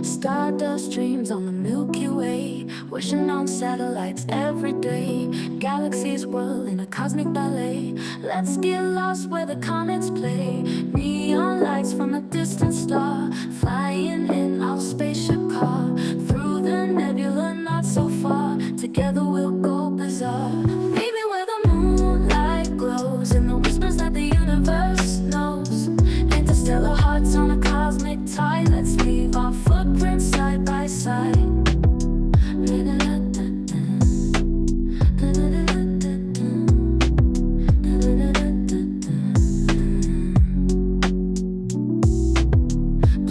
Stardust dreams on the Milky Way, wishing on satellites every day. Galaxies whirl in a cosmic ballet. Let's get lost where the comets play. Neon lights from a distant star, flying in our spaceship car. Through the nebula not so far, together we'll go bizarre. Maybe where the moonlight glows, in the whispers that the universe knows. Interstellar hearts on a cosmic tide. Let's leave our footprints side by side.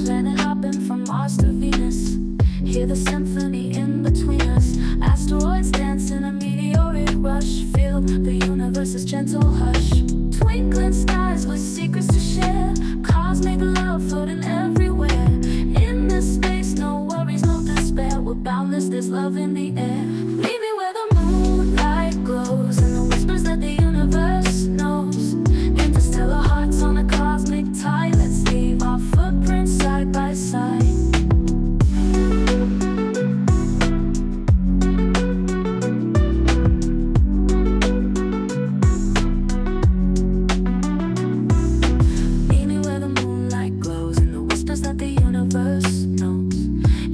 Planet hopping from Mars to Venus, hear the symphony in between us. Asteroids dance in a meteoric rush, feel the universe's gentle hush. Twinkling skies with secrets to share, cosmic love floating everywhere. In this space, no worries, no despair. We're boundless, there's love in the air. Meet me where the moonlight glows, and the whispers that the universe knows. Interstellar hearts on a cosmic tide. Let's leave our footprints side by side.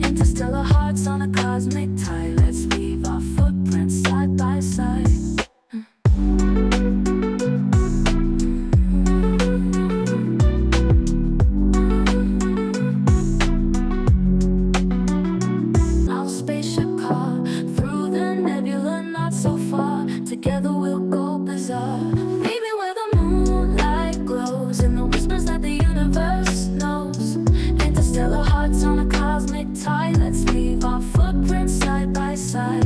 Interstellar hearts on a cosmic tide. Let's leave our footprints side by side. Our spaceship car, through the nebula not so far, together we'll go bizarre. Maybe where the moonlight glows, in the whispers that the universe knows. Interstellar hearts on a cosmic tide. Let's leave our footprints side by side.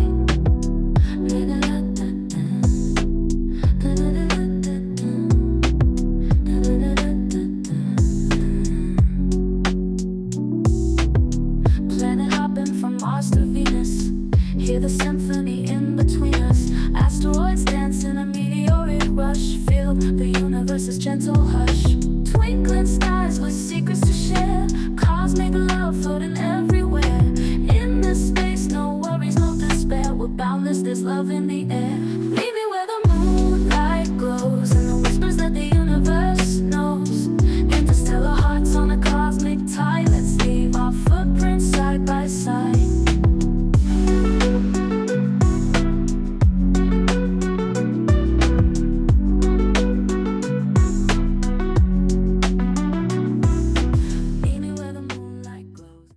Planet hopping from Mars to Venus, hear the symphony in between us. Asteroids dance in a meteoric rush, feel the universe's gentle hush. Twinkling skies with secrets to share, cosmic love floating